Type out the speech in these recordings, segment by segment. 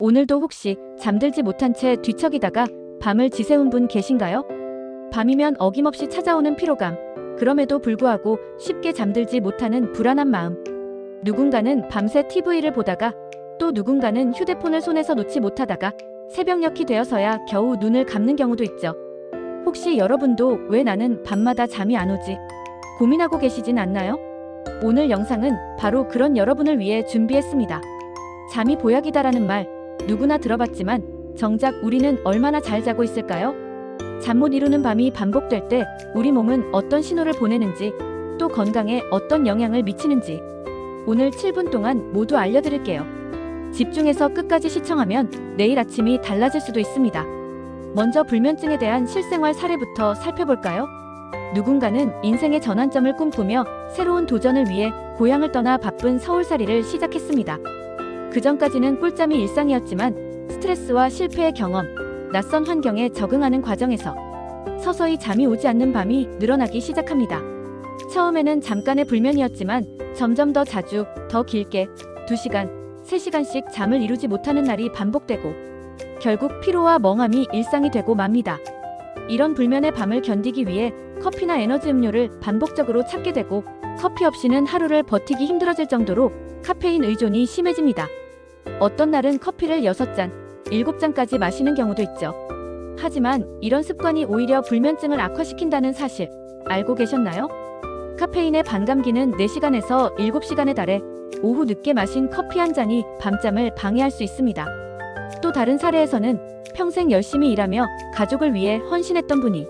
오늘도 혹시 잠들지 못한 채 뒤척이다가 밤을 지새운 분 계신가요? 밤이면 어김없이 찾아오는 피로감, 그럼에도 불구하고 쉽게 잠들지 못하는 불안한 마음. 누군가는 밤새 TV를 보다가 또 누군가는 휴대폰을 손에서 놓지 못하다가 새벽녘이 되어서야 겨우 눈을 감는 경우도 있죠. 혹시 여러분도 왜 나는 밤마다 잠이 안 오지? 고민하고 계시진 않나요? 오늘 영상은 바로 그런 여러분을 위해 준비했습니다. 잠이 보약이다라는 말 누구나 들어봤지만 정작 우리는 얼마나 잘 자고 있을까요? 잠 못 이루는 밤이 반복될 때 우리 몸은 어떤 신호를 보내는지, 또 건강에 어떤 영향을 미치는지 오늘 7분 동안 모두 알려드릴게요. 집중해서 끝까지 시청하면 내일 아침이 달라질 수도 있습니다. 먼저 불면증에 대한 실생활 사례부터 살펴볼까요? 누군가는 인생의 전환점을 꿈꾸며 새로운 도전을 위해 고향을 떠나 바쁜 서울살이를 시작했습니다. 그전까지는 꿀잠이 일상이었지만 스트레스와 실패의 경험, 낯선 환경에 적응하는 과정에서 서서히 잠이 오지 않는 밤이 늘어나기 시작합니다. 처음에는 잠깐의 불면이었지만 점점 더 자주, 더 길게 2시간, 3시간씩 잠을 이루지 못하는 날이 반복되고 결국 피로와 멍함이 일상이 되고 맙니다. 이런 불면의 밤을 견디기 위해 커피나 에너지 음료를 반복적으로 찾게 되고 커피 없이는 하루를 버티기 힘들어질 정도로 카페인 의존이 심해집니다. 어떤 날은 커피를 6잔, 7잔까지 마시는 경우도 있죠. 하지만 이런 습관이 오히려 불면증을 악화시킨다는 사실 알고 계셨나요? 카페인의 반감기는 4시간에서 7시간에 달해 오후 늦게 마신 커피 한 잔이 밤잠을 방해할 수 있습니다. 또 다른 사례에서는 평생 열심히 일하며 가족을 위해 헌신했던 분이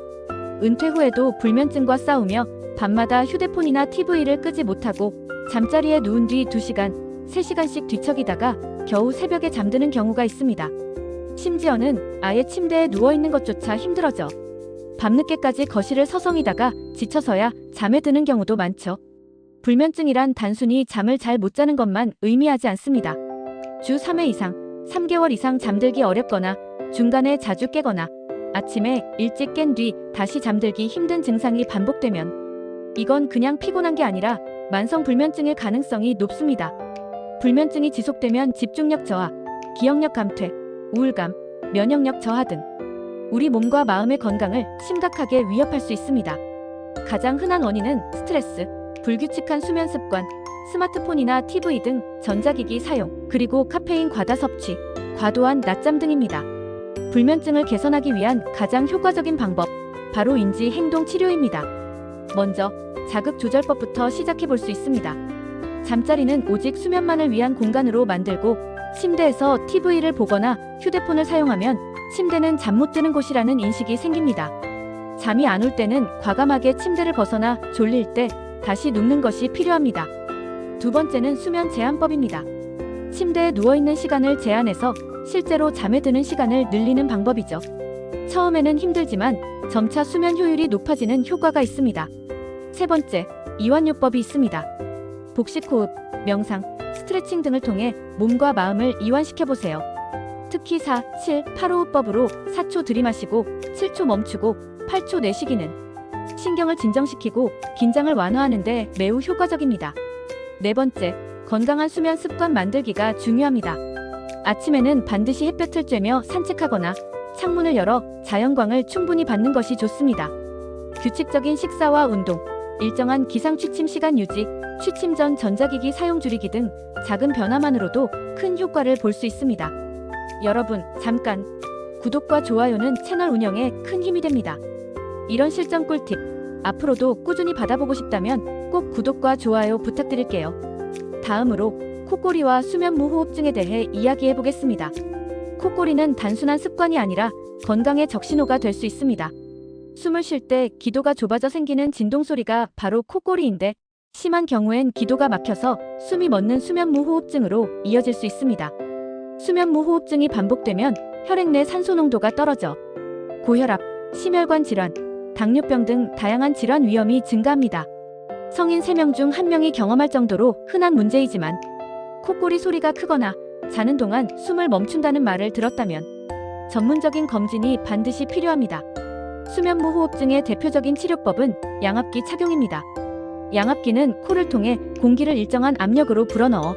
은퇴 후에도 불면증과 싸우며 밤마다 휴대폰이나 TV를 끄지 못하고 잠자리에 누운 뒤 2시간, 3시간씩 뒤척이다가 겨우 새벽에 잠드는 경우가 있습니다. 심지어는 아예 침대에 누워있는 것조차 힘들어져 밤늦게까지 거실을 서성이다가 지쳐서야 잠에 드는 경우도 많죠. 불면증이란 단순히 잠을 잘 못 자는 것만 의미하지 않습니다. 주 3회 이상, 3개월 이상 잠들기 어렵거나 중간에 자주 깨거나 아침에 일찍 깬 뒤 다시 잠들기 힘든 증상이 반복되면 이건 그냥 피곤한 게 아니라 만성 불면증일 가능성이 높습니다. 불면증이 지속되면 집중력 저하, 기억력 감퇴, 우울감, 면역력 저하 등 우리 몸과 마음의 건강을 심각하게 위협할 수 있습니다. 가장 흔한 원인은 스트레스, 불규칙한 수면 습관, 스마트폰이나 TV 등 전자기기 사용, 그리고 카페인 과다 섭취, 과도한 낮잠 등입니다. 불면증을 개선하기 위한 가장 효과적인 방법, 바로 인지 행동 치료입니다. 먼저 자극조절법부터 시작해 볼 수 있습니다. 잠자리는 오직 수면만을 위한 공간으로 만들고 침대에서 TV를 보거나 휴대폰을 사용하면 침대는 잠 못 드는 곳이라는 인식이 생깁니다. 잠이 안 올 때는 과감하게 침대를 벗어나 졸릴 때 다시 눕는 것이 필요합니다. 두 번째는 수면 제한법입니다. 침대에 누워있는 시간을 제한해서 실제로 잠에 드는 시간을 늘리는 방법이죠. 처음에는 힘들지만 점차 수면 효율이 높아지는 효과가 있습니다. 세 번째, 이완요법이 있습니다. 복식호흡, 명상, 스트레칭 등을 통해 몸과 마음을 이완시켜보세요. 특히 4, 7, 8호흡법으로 4초 들이마시고 7초 멈추고 8초 내쉬기는 신경을 진정시키고 긴장을 완화하는 데 매우 효과적입니다. 네 번째, 건강한 수면 습관 만들기가 중요합니다. 아침에는 반드시 햇볕을 쬐며 산책하거나 창문을 열어 자연광을 충분히 받는 것이 좋습니다. 규칙적인 식사와 운동, 일정한 기상 취침 시간 유지, 취침 전 전자기기 사용 줄이기 등 작은 변화만으로도 큰 효과를 볼 수 있습니다. 여러분, 잠깐! 구독과 좋아요는 채널 운영에 큰 힘이 됩니다. 이런 실전 꿀팁, 앞으로도 꾸준히 받아보고 싶다면 꼭 구독과 좋아요 부탁드릴게요. 다음으로 콧골이와 수면 무호흡증에 대해 이야기해보겠습니다. 콧골이는 단순한 습관이 아니라 건강의 적신호가 될 수 있습니다. 숨을 쉴 때 기도가 좁아져 생기는 진동 소리가 바로 콧골이인데 심한 경우엔 기도가 막혀서 숨이 멎는 수면 무호흡증으로 이어질 수 있습니다. 수면 무호흡증이 반복되면 혈액 내 산소 농도가 떨어져 고혈압, 심혈관 질환, 당뇨병 등 다양한 질환 위험이 증가합니다. 성인 3명 중 1명이 경험할 정도로 흔한 문제이지만 콧골이 소리가 크거나 자는 동안 숨을 멈춘다는 말을 들었다면 전문적인 검진이 반드시 필요합니다. 수면 무호흡증의 대표적인 치료법은 양압기 착용입니다. 양압기는 코를 통해 공기를 일정한 압력으로 불어넣어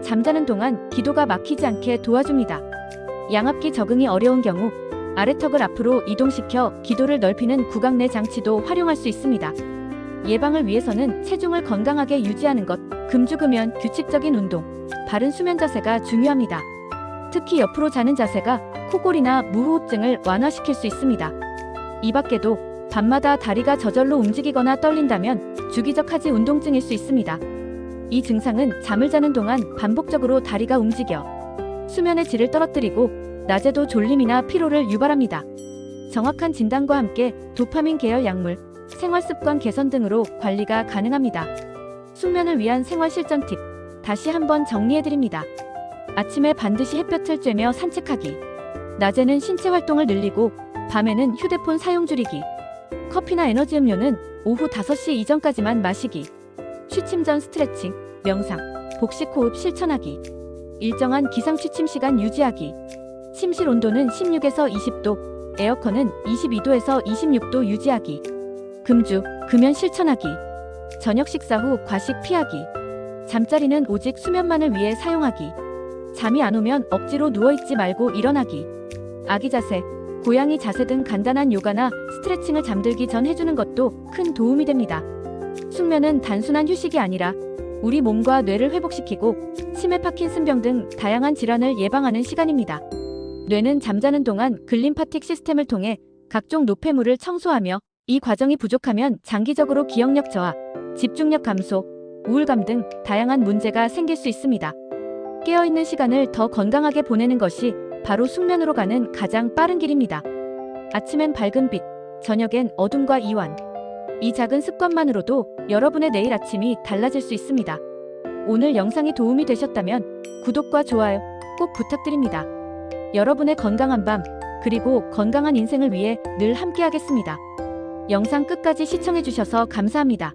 잠자는 동안 기도가 막히지 않게 도와줍니다. 양압기 적응이 어려운 경우 아래턱을 앞으로 이동시켜 기도를 넓히는 구강내 장치도 활용할 수 있습니다. 예방을 위해서는 체중을 건강하게 유지하는 것, 금주금연, 규칙적인 운동, 바른 수면 자세가 중요합니다. 특히 옆으로 자는 자세가 코골이나 무호흡증을 완화시킬 수 있습니다. 이 밖에도 밤마다 다리가 저절로 움직이거나 떨린다면 주기적 하지 운동증일 수 있습니다. 이 증상은 잠을 자는 동안 반복적으로 다리가 움직여 수면의 질을 떨어뜨리고 낮에도 졸림이나 피로를 유발합니다. 정확한 진단과 함께 도파민 계열 약물, 생활습관 개선 등으로 관리가 가능합니다. 숙면을 위한 생활 실전 팁, 다시 한번 정리해드립니다. 아침에 반드시 햇볕을 쬐며 산책하기. 낮에는 신체 활동을 늘리고 밤에는 휴대폰 사용 줄이기. 커피나 에너지 음료는 오후 5시 이전까지만 마시기. 취침 전 스트레칭, 명상, 복식 호흡 실천하기. 일정한 기상 취침 시간 유지하기. 침실 온도는 16에서 20도, 에어컨은 22도에서 26도 유지하기. 금주, 금연 실천하기. 저녁 식사 후 과식 피하기. 잠자리는 오직 수면만을 위해 사용하기. 잠이 안 오면 억지로 누워있지 말고 일어나기. 아기 자세, 고양이 자세 등 간단한 요가나 스트레칭을 잠들기 전 해주는 것도 큰 도움이 됩니다. 숙면은 단순한 휴식이 아니라 우리 몸과 뇌를 회복시키고 치매, 파킨슨병 등 다양한 질환을 예방하는 시간입니다. 뇌는 잠자는 동안 글림파틱 시스템을 통해 각종 노폐물을 청소하며 이 과정이 부족하면 장기적으로 기억력 저하, 집중력 감소, 우울감 등 다양한 문제가 생길 수 있습니다. 깨어있는 시간을 더 건강하게 보내는 것이 바로 숙면으로 가는 가장 빠른 길입니다. 아침엔 밝은 빛, 저녁엔 어둠과 이완. 이 작은 습관만으로도 여러분의 내일 아침이 달라질 수 있습니다. 오늘 영상이 도움이 되셨다면 구독과 좋아요 꼭 부탁드립니다. 여러분의 건강한 밤, 그리고 건강한 인생을 위해 늘 함께하겠습니다. 영상 끝까지 시청해주셔서 감사합니다.